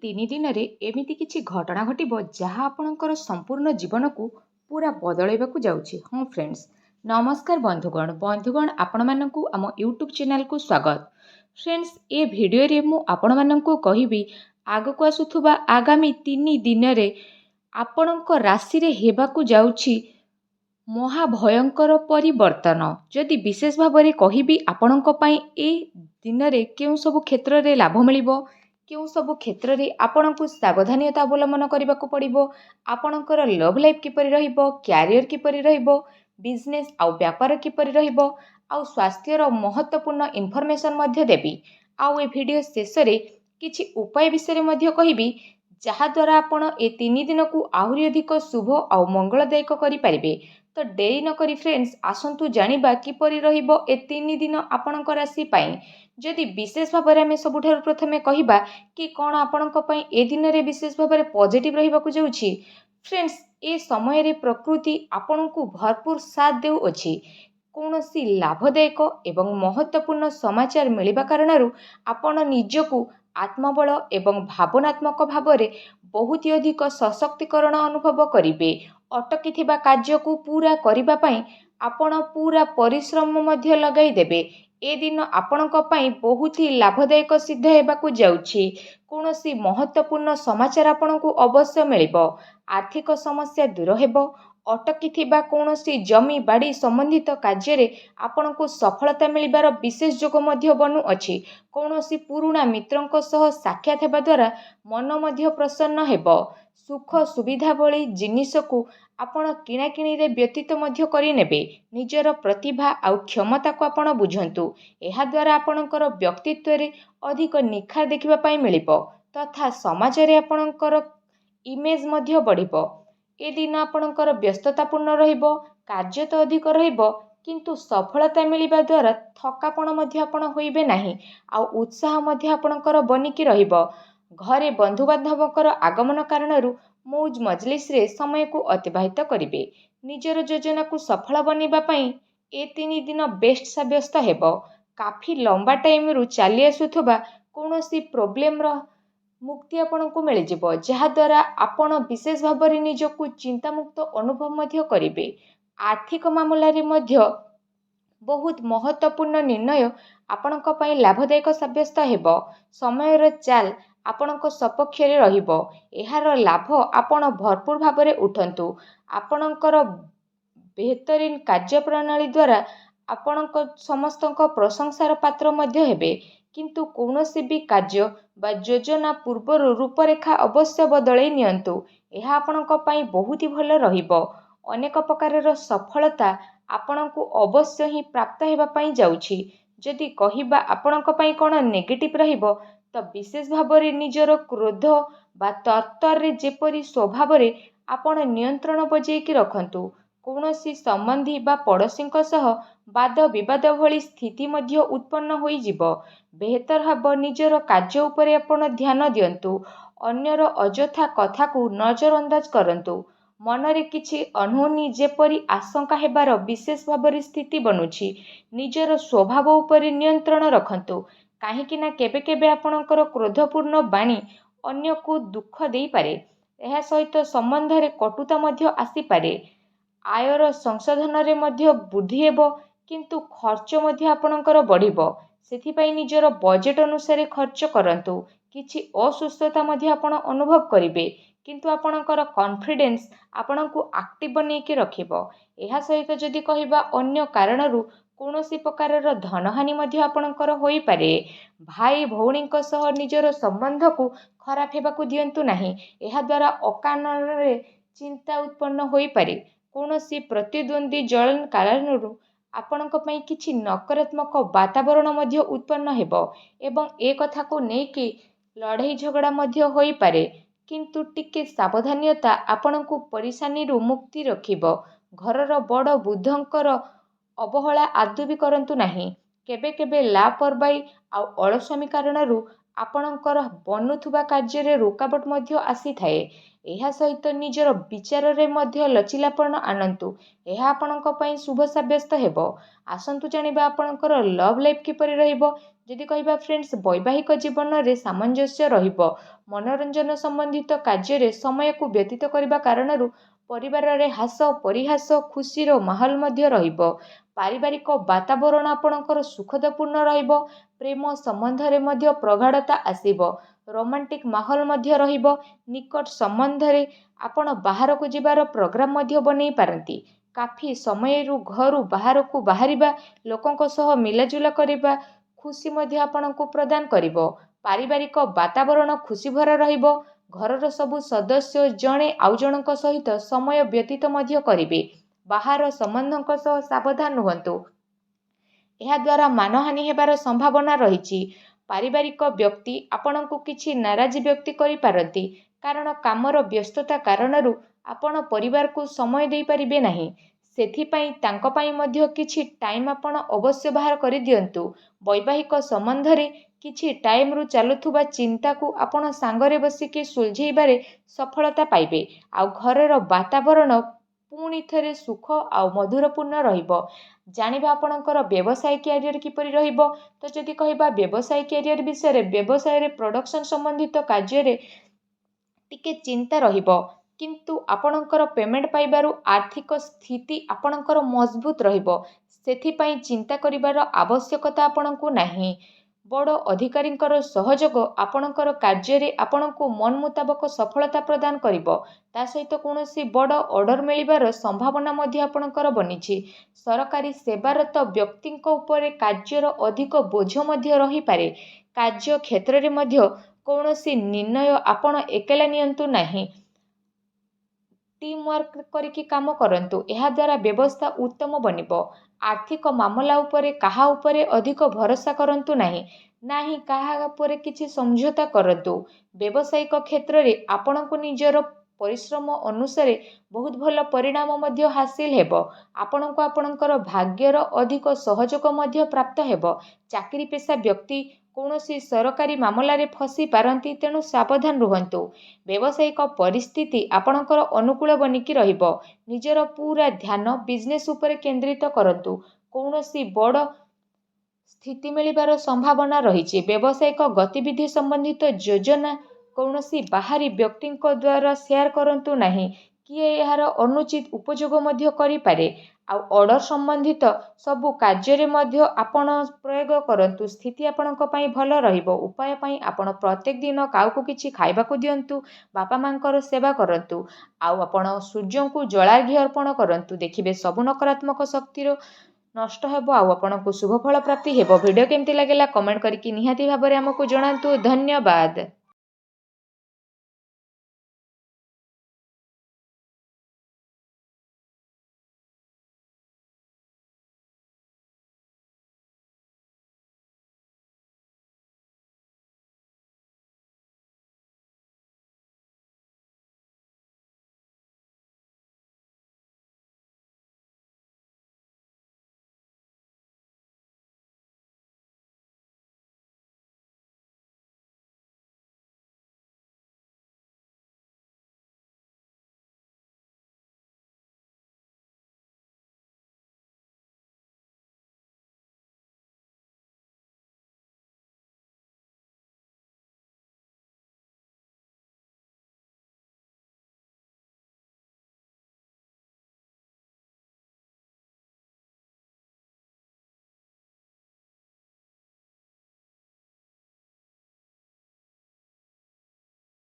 ତିନି ଦିନରେ ଏମିତି କିଛି ଘଟଣା ଘଟିବ ଯାହା ଆପଣଙ୍କର ସମ୍ପୂର୍ଣ୍ଣ ଜୀବନକୁ ପୁରା ବଦଳାଇବାକୁ ଯାଉଛି। ହଁ ଫ୍ରେଣ୍ଡସ୍, ନମସ୍କାର ବନ୍ଧୁଗଣ ଆପଣମାନଙ୍କୁ ଆମ ୟୁଟ୍ୟୁବ୍ ଚ୍ୟାନେଲକୁ ସ୍ୱାଗତ। ଫ୍ରେଣ୍ଡସ୍, ଏ ଭିଡ଼ିଓରେ ମୁଁ ଆପଣମାନଙ୍କୁ କହିବି ଆଗକୁ ଆସୁଥିବା ଆଗାମୀ 3 ଦିନରେ ଆପଣଙ୍କ ରାଶିରେ ହେବାକୁ ଯାଉଛି ମହାଭୟଙ୍କର ପରିବର୍ତ୍ତନ। ଯଦି ବିଶେଷ ଭାବରେ କହିବି ଆପଣଙ୍କ ପାଇଁ ଏ ଦିନରେ କେଉଁ ସବୁ କ୍ଷେତ୍ରରେ ଲାଭ ମିଳିବ, କେଉଁ ସବୁ କ୍ଷେତ୍ରରେ ଆପଣଙ୍କୁ ସାବଧାନତା ଅବଲମ୍ବନ କରିବାକୁ ପଡ଼ିବ, ଆପଣଙ୍କର ଲଭ୍ ଲାଇଫ୍ କିପରି ରହିବ, କ୍ୟାରିୟର କିପରି ରହିବ, ବିଜନେସ୍ ଆଉ ବ୍ୟାପାର କିପରି ରହିବ, ଆଉ ସ୍ୱାସ୍ଥ୍ୟର ମହତ୍ତ୍ୱପୂର୍ଣ୍ଣ ଇନଫର୍ମେସନ୍ ମଧ୍ୟ ଦେବି। ଆଉ ଏ ଭିଡ଼ିଓ ଶେଷରେ କିଛି ଉପାୟ ବିଷୟରେ ମଧ୍ୟ କହିବି ଯାହାଦ୍ୱାରା ଆପଣ ଏ 3 ଦିନକୁ ଆହୁରି ଅଧିକ ଶୁଭ ଆଉ ମଙ୍ଗଳଦାୟକ କରିପାରିବେ। ତ ଡେରି ନକରି ଫ୍ରେଣ୍ଡସ୍, ଆସନ୍ତୁ ଜାଣିବା କିପରି ରହିବ ଏ 3 ଦିନ ଆପଣଙ୍କ ରାଶି ପାଇଁ। ଯଦି ବିଶେଷ ଭାବରେ ଆମେ ସବୁଠାରୁ ପ୍ରଥମେ କହିବା କି କ'ଣ ଆପଣଙ୍କ ପାଇଁ ଏ ଦିନରେ ବିଶେଷ ଭାବରେ ପଜିଟିଭ୍ ରହିବାକୁ ଯାଉଛି। ଫ୍ରେଣ୍ଡସ୍, ଏ ସମୟରେ ପ୍ରକୃତି ଆପଣଙ୍କୁ ଭରପୁର ସାଥ ଦେଉଅଛି। କୌଣସି ଲାଭଦାୟକ ଏବଂ ମହତ୍ତ୍ୱପୂର୍ଣ୍ଣ ସମାଚାର ମିଳିବା କାରଣରୁ ଆପଣ ନିଜକୁ ଆତ୍ମବଳ ଏବଂ ଭାବନାତ୍ମକ ଭାବରେ ବହୁତ ଅଧିକ ସଶକ୍ତିକରଣ ଅନୁଭବ କରିବେ। ଅଟକିଥିବା କାର୍ଯ୍ୟକୁ ପୂରା କରିବା ପାଇଁ ଆପଣ ପୂରା ପରିଶ୍ରମ ମଧ୍ୟ ଲଗାଇ ଦେବେ। ଏ ଦିନ ଆପଣଙ୍କ ପାଇଁ ବହୁତ ହି ଲାଭଦାୟକ ସିଦ୍ଧ ହେବାକୁ ଯାଉଛି। କୌଣସି ମହତ୍ତ୍ୱପୂର୍ଣ୍ଣ ସମାଚାର ଆପଣଙ୍କୁ ଅବଶ୍ୟ ମିଳିବ। ଆର୍ଥିକ ସମସ୍ୟା ଦୂର ହେବ। ଅଟକିଥିବା କୌଣସି ଜମି ବାଡ଼ି ସମ୍ବନ୍ଧିତ କାର୍ଯ୍ୟରେ ଆପଣଙ୍କୁ ସଫଳତା ମିଳିବାର ବିଶେଷ ଯୋଗ ମଧ୍ୟ ବନୁଅଛି। କୌଣସି ପୁରୁଣା ମିତ୍ରଙ୍କ ସହ ସାକ୍ଷାତ ହେବା ଦ୍ୱାରା ମନ ମଧ୍ୟ ପ୍ରସନ୍ନ ହେବ। ସୁଖ ସୁବିଧା ଭଳି ଜିନିଷକୁ ଆପଣ କିଣାକିଣିରେ ବ୍ୟତୀତ ମଧ୍ୟ କରିନେବେ। ନିଜର ପ୍ରତିଭା ଆଉ କ୍ଷମତାକୁ ଆପଣ ବୁଝନ୍ତୁ। ଏହାଦ୍ୱାରା ଆପଣଙ୍କର ବ୍ୟକ୍ତିତ୍ୱରେ ଅଧିକ ନିଖାର ଦେଖିବା ପାଇଁ ମିଳିବ ତଥା ସମାଜରେ ଆପଣଙ୍କର ଇମେଜ୍ ମଧ୍ୟ ବଢ଼ିବ। ଏ ଦିନ ଆପଣଙ୍କର ବ୍ୟସ୍ତତାପୂର୍ଣ୍ଣ ରହିବ। କାର୍ଯ୍ୟ ତ ଅଧିକ ରହିବ, କିନ୍ତୁ ସଫଳତା ମିଳିବା ଦ୍ୱାରା ଥକାପଣ ମଧ୍ୟ ଆପଣ ହୋଇବେ ନାହିଁ। ଆଉ ଉତ୍ସାହ ମଧ୍ୟ ଆପଣଙ୍କର ବନିକି ରହିବ। ଘରେ ବନ୍ଧୁବାନ୍ଧବଙ୍କର ଆଗମନ କାରଣରୁ ମୌଜ ମଜଲିସରେ ସମୟକୁ ଅତିବାହିତ କରିବେ। ନିଜର ଯୋଜନାକୁ ସଫଳ ବନେଇବା ପାଇଁ ଏ 3 ଦିନ ବେଷ୍ଟ ସାବ୍ୟସ୍ତ ହେବ। କାଫି ଲମ୍ବା ଟାଇମରୁ ଚାଲି ଆସୁଥିବା କୌଣସି ପ୍ରୋବ୍ଲେମର ମୁକ୍ତି ଆପଣଙ୍କୁ ମିଳିଯିବ, ଯାହାଦ୍ୱାରା ଆପଣ ବିଶେଷ ଭାବରେ ନିଜକୁ ଚିନ୍ତାମୁକ୍ତ ଅନୁଭବ ମଧ୍ୟ କରିବେ। ଆର୍ଥିକ ମାମଲାରେ ମଧ୍ୟ ବହୁତ ମହତ୍ତ୍ୱପୂର୍ଣ୍ଣ ନିର୍ଣ୍ଣୟ ଆପଣଙ୍କ ପାଇଁ ଲାଭଦାୟକ ସାବ୍ୟସ୍ତ ହେବ। ସମୟର ଚାଲ ଆପଣଙ୍କ ସପକ୍ଷରେ ରହିବ। ଏହାର ଲାଭ ଆପଣ ଭରପୁର ଭାବରେ ଉଠନ୍ତୁ। ଆପଣଙ୍କର ବେହତରିନ କାର୍ଯ୍ୟପ୍ରଣାଳୀ ଦ୍ୱାରା ଆପଣଙ୍କ ସମସ୍ତଙ୍କ ପ୍ରଶଂସାର ପାତ୍ର ମଧ୍ୟ ହେବେ। କିନ୍ତୁ କୌଣସି ବି କାର୍ଯ୍ୟ ବା ଯୋଜନା ପୂର୍ବରୁ ରୂପରେଖା ଅବଶ୍ୟ ବଦଳାଇ ନିଅନ୍ତୁ। ଏହା ଆପଣଙ୍କ ପାଇଁ ବହୁତ ଭଲ ରହିବ। ଅନେକ ପ୍ରକାରର ସଫଳତା ଆପଣଙ୍କୁ ଅବଶ୍ୟ ହିଁ ପ୍ରାପ୍ତ ହେବା ପାଇଁ ଯାଉଛି। ଯଦି କହିବା ଆପଣଙ୍କ ପାଇଁ କ'ଣ ନେଗେଟିଭ୍ ରହିବ, ତ ବିଶେଷ ଭାବରେ ନିଜର କ୍ରୋଧ ବା ତରତରରେ ଯେପରି ସ୍ୱଭାବରେ ଆପଣ ନିୟନ୍ତ୍ରଣ ବଜାଇକି ରଖନ୍ତୁ। କୌଣସି ସମ୍ବନ୍ଧୀ ବା ପଡ଼ୋଶୀଙ୍କ ସହ ବାଦ ବିବାଦ ଭଳି ସ୍ଥିତି ମଧ୍ୟ ଉତ୍ପନ୍ନ ହୋଇଯିବ। ବେହତର ହେବ ନିଜର କାର୍ଯ୍ୟ ଉପରେ ଆପଣ ଧ୍ୟାନ ଦିଅନ୍ତୁ। ଅନ୍ୟର ଅଯଥା କଥାକୁ ନଜରଅନ୍ଦାଜ କରନ୍ତୁ। ମନରେ କିଛି ଅନହୋନି ଯେପରି ଆଶଙ୍କା ହେବାର ବିଶେଷ ଭାବରେ ସ୍ଥିତି ବନୁଛି। ନିଜର ସ୍ୱଭାବ ଉପରେ ନିୟନ୍ତ୍ରଣ ରଖନ୍ତୁ। କାହିଁକି ନା କେବେ କେବେ ଆପଣଙ୍କର କ୍ରୋଧପୂର୍ଣ୍ଣ ବାଣୀ ଅନ୍ୟକୁ ଦୁଃଖ ଦେଇପାରେ। ଏହା ସହିତ ସମ୍ବନ୍ଧରେ କଟୁତା ମଧ୍ୟ ଆସିପାରେ। ଆୟର ସଂଶୋଧନରେ ମଧ୍ୟ ବୃଦ୍ଧି ହେବ, କିନ୍ତୁ ଖର୍ଚ୍ଚ ମଧ୍ୟ ଆପଣଙ୍କର ବଢ଼ିବ। ସେଥିପାଇଁ ନିଜର ବଜେଟ୍ ଅନୁସାରେ ଖର୍ଚ୍ଚ କରନ୍ତୁ। କିଛି ଅସୁସ୍ଥତା ମଧ୍ୟ ଆପଣ ଅନୁଭବ କରିବେ, କିନ୍ତୁ ଆପଣଙ୍କର କନଫିଡେନ୍ସ ଆପଣଙ୍କୁ ଆକ୍ଟିଭ୍ ବନେଇକି ରଖିବ। ଏହା ସହିତ ଯଦି କହିବା ଅନ୍ୟ କାରଣରୁ କୌଣସି ପ୍ରକାରର ଧନହାନି ମଧ୍ୟ ଆପଣଙ୍କର ହୋଇପାରେ। ଭାଇ ଭଉଣୀଙ୍କ ସହ ନିଜର ସମ୍ବନ୍ଧକୁ ଖରାପ ହେବାକୁ ଦିଅନ୍ତୁ ନାହିଁ। ଏହାଦ୍ୱାରା ଅକାରଣରେ ଚିନ୍ତା ଉତ୍ପନ୍ନ ହୋଇପାରେ। କୌଣସି ପ୍ରତିଦ୍ୱନ୍ଦ୍ୱୀ ଜଳନ କାରଣରୁ ଆପଣଙ୍କ ପାଇଁ କିଛି ନକାରାତ୍ମକ ବାତାବରଣ ମଧ୍ୟ ଉତ୍ପନ୍ନ ହେବ ଏବଂ ଏ କଥାକୁ ନେଇକି ଲଢ଼େଇ ଝଗଡ଼ା ମଧ୍ୟ ହୋଇପାରେ। କିନ୍ତୁ ଟିକେ ସାବଧାନତା ଆପଣଙ୍କୁ ପରିଶାନୀରୁ ମୁକ୍ତି ରଖିବ। ଘରର ବଡ଼ ବୃଦ୍ଧଙ୍କର ଅବହେଳା ଆଦୌ ବି କରନ୍ତୁ ନାହିଁ। କେବେ କେବେ ଲାପରବାହୀ ଆଉ ଅଳସୁଆମୀ କାରଣରୁ ଆପଣଙ୍କର ବନୁଥିବା କାର୍ଯ୍ୟରେ ରୋକାବଟ ମଧ୍ୟ ଆସିଥାଏ। ଏହା ସହିତ ନିଜର ବିଚାରରେ ମଧ୍ୟ ଲଚିଲାପଣ ଆଣନ୍ତୁ। ଏହା ଆପଣଙ୍କ ପାଇଁ ଶୁଭ ସାବ୍ୟସ୍ତ ହେବ। ଆସନ୍ତୁ ଜାଣିବା ଆପଣଙ୍କର ଲଭ୍ ଲାଇଫ୍ କିପରି ରହିବ। ଯଦି କହିବା ଫ୍ରେଣ୍ଡସ୍, ବୈବାହିକ ଜୀବନରେ ସାମଞ୍ଜସ୍ୟ ରହିବ। ମନୋରଞ୍ଜନ ସମ୍ବନ୍ଧିତ କାର୍ଯ୍ୟରେ ସମୟକୁ ବ୍ୟତୀତ କରିବା କାରଣରୁ ପରିବାରରେ ହାସ ପରିହାସ ଖୁସିର ମାହୋଲ ମଧ୍ୟ ରହିବ। ପାରିବାରିକ ବାତାବରଣ ଆପଣଙ୍କର ସୁଖଦପୂର୍ଣ୍ଣ ରହିବ। ପ୍ରେମ ସମ୍ବନ୍ଧରେ ମଧ୍ୟ ପ୍ରଗାଢ଼ତା ଆସିବ। ରୋମାଣ୍ଟିକ ମାହୋଲ ମଧ୍ୟ ରହିବ। ନିକଟ ସମ୍ବନ୍ଧରେ ଆପଣ ବାହାରକୁ ଯିବାର ପ୍ରୋଗ୍ରାମ ମଧ୍ୟ ବନେଇ ପାରନ୍ତି। କାଫି ସମୟରୁ ଘରୁ ବାହାରକୁ ବାହାରିବା, ଲୋକଙ୍କ ସହ ମିଲାଜୁଲା କରିବା ଖୁସି ମଧ୍ୟ ଆପଣଙ୍କୁ ପ୍ରଦାନ କରିବ। ପାରିବାରିକ ବାତାବରଣ ଖୁସିଭରା ରହିବ। ଘରର ସବୁ ସଦସ୍ୟ ଜଣେ ଆଉ ଜଣଙ୍କ ସହିତ ସମୟ ବ୍ୟତୀତ ମଧ୍ୟ କରିବେ। ବାହାର ସମ୍ବନ୍ଧଙ୍କ ସହ ସାବଧାନ ରୁହନ୍ତୁ। ଏହାଦ୍ୱାରା ମାନହାନି ହେବାର ସମ୍ଭାବନା ରହିଛି। ପାରିବାରିକ ବ୍ୟକ୍ତି ଆପଣଙ୍କୁ କିଛି ନାରାଜ ବ୍ୟକ୍ତି କରିପାରନ୍ତି, କାରଣ କାମର ବ୍ୟସ୍ତତା କାରଣରୁ ଆପଣ ପରିବାରକୁ ସମୟ ଦେଇପାରିବେ ନାହିଁ। ସେଥିପାଇଁ ତାଙ୍କ ପାଇଁ ମଧ୍ୟ କିଛି ଟାଇମ୍ ଆପଣ ଅବଶ୍ୟ ବାହାର କରିଦିଅନ୍ତୁ। ବୈବାହିକ ସମ୍ବନ୍ଧରେ କିଛି ଟାଇମ୍ରୁ ଚାଲୁଥିବା ଚିନ୍ତାକୁ ଆପଣ ସାଙ୍ଗରେ ବସିକି ସୁଲଝେଇବାରେ ସଫଳତା ପାଇବେ। ଆଉ ଘରର ବାତାବରଣ ପୁଣି ଥରେ ସୁଖ ଆଉ ମଧୁରପୂର୍ଣ୍ଣ ରହିବ। ଜାଣିବା ଆପଣଙ୍କର ବ୍ୟବସାୟ କ୍ୟାରିୟର କିପରି ରହିବ। ତ ଯଦି କହିବା ବ୍ୟବସାୟ କ୍ୟାରିୟର ବିଷୟରେ, ବ୍ୟବସାୟରେ ପ୍ରଡକ୍ସନ ସମ୍ବନ୍ଧିତ କାର୍ଯ୍ୟରେ ଟିକେ ଚିନ୍ତା ରହିବ, କିନ୍ତୁ ଆପଣଙ୍କର ପେମେଣ୍ଟ ପାଇବାରୁ ଆର୍ଥିକ ସ୍ଥିତି ଆପଣଙ୍କର ମଜବୁତ ରହିବ। ସେଥିପାଇଁ ଚିନ୍ତା କରିବାର ଆବଶ୍ୟକତା ଆପଣଙ୍କୁ ନାହିଁ। ବଡ଼ ଅଧିକାରୀଙ୍କର ସହଯୋଗ ଆପଣଙ୍କର କାର୍ଯ୍ୟରେ ଆପଣଙ୍କୁ ମନ ମୁତାବକ ସଫଳତା ପ୍ରଦାନ କରିବ। ତା ସହିତ କୌଣସି ବଡ଼ ଅର୍ଡର ମିଳିବାର ସମ୍ଭାବନା ମଧ୍ୟ ଆପଣଙ୍କର ବନିଛି। ସରକାରୀ ସେବାରତ ବ୍ୟକ୍ତିଙ୍କ ଉପରେ କାର୍ଯ୍ୟର ଅଧିକ ବୋଝ ମଧ୍ୟ ରହିପାରେ। କାର୍ଯ୍ୟ କ୍ଷେତ୍ରରେ ମଧ୍ୟ କୌଣସି ନିର୍ଣ୍ଣୟ ଆପଣ ଏକଲା ନିଅନ୍ତୁ ନାହିଁ। ଟିମ୍ ୱାର୍କ କରିକି କାମ କରନ୍ତୁ। ଏହାଦ୍ୱାରା ବ୍ୟବସ୍ଥା ଉତ୍ତମ ବନିବ। ଆର୍ଥିକ ମାମଲା ଉପରେ କାହା ଉପରେ ଅଧିକ ଭରସା କରନ୍ତୁ ନାହିଁ। ନାହିଁ କାହା ଉପରେ କିଛି ସମଝୋତା କରନ୍ତୁ। ବ୍ୟବସାୟିକ କ୍ଷେତ୍ରରେ ଆପଣଙ୍କୁ ନିଜର ପରିଶ୍ରମ ଅନୁସାରେ ବହୁତ ଭଲ ପରିଣାମ ମଧ୍ୟ ହାସିଲ ହେବ। ଆପଣଙ୍କୁ ଆପଣଙ୍କର ଭାଗ୍ୟର ଅଧିକ ସହଯୋଗ ମଧ୍ୟ ପ୍ରାପ୍ତ ହେବ। ଚାକିରି ପେଶା ବ୍ୟକ୍ତି କୌଣସି ସରକାରୀ ମାମଲାରେ ଫସି ପାରନ୍ତି, ତେଣୁ ସାବଧାନ ରୁହନ୍ତୁ। ବ୍ୟବସାୟିକ ପରିସ୍ଥିତି ଆପଣଙ୍କର ଅନୁକୂଳ ବନିକି ରହିବ। ନିଜର ପୁରା ଧ୍ୟାନ ବିଜନେସ୍ ଉପରେ କେନ୍ଦ୍ରିତ କରନ୍ତୁ। କୌଣସି ବଡ଼ ସ୍ଥିତି ମିଳିବାର ସମ୍ଭାବନା ରହିଛି। ବ୍ୟବସାୟିକ ଗତିବିଧି ସମ୍ବନ୍ଧିତ ଯୋଜନା କୌଣସି ବାହାରୀ ବ୍ୟକ୍ତିଙ୍କ ଦ୍ୱାରା ସେୟାର କରନ୍ତୁ ନାହିଁ। କିଏ ଏହାର ଅନୁଚିତ ଉପଯୋଗ ମଧ୍ୟ କରିପାରେ। ଆଉ ଅର୍ଡର ସମ୍ବନ୍ଧିତ ସବୁ କାର୍ଯ୍ୟରେ ମଧ୍ୟ ଆପଣ ପ୍ରୟୋଗ କରନ୍ତୁ। ସ୍ଥିତି ଆପଣଙ୍କ ପାଇଁ ଭଲ ରହିବ। ଉପାୟ ପାଇଁ ଆପଣ ପ୍ରତ୍ୟେକ ଦିନ କାହାକୁ କିଛି ଖାଇବାକୁ ଦିଅନ୍ତୁ। ବାପା ମାଙ୍କର ସେବା କରନ୍ତୁ। ଆଉ ଆପଣ ସୂର୍ଯ୍ୟଙ୍କୁ ଜଳାର୍ଘ୍ୟ ଅର୍ପଣ କରନ୍ତୁ। ଦେଖିବେ ସବୁ ନକାରାତ୍ମକ ଶକ୍ତିର ନଷ୍ଟ ହେବ ଆଉ ଆପଣଙ୍କୁ ଶୁଭ ଫଳ ପ୍ରାପ୍ତି ହେବ। ଭିଡ଼ିଓ କେମିତି ଲାଗିଲା କମେଣ୍ଟ କରିକି ନିହାତି ଭାବରେ ଆମକୁ ଜଣାନ୍ତୁ। ଧନ୍ୟବାଦ।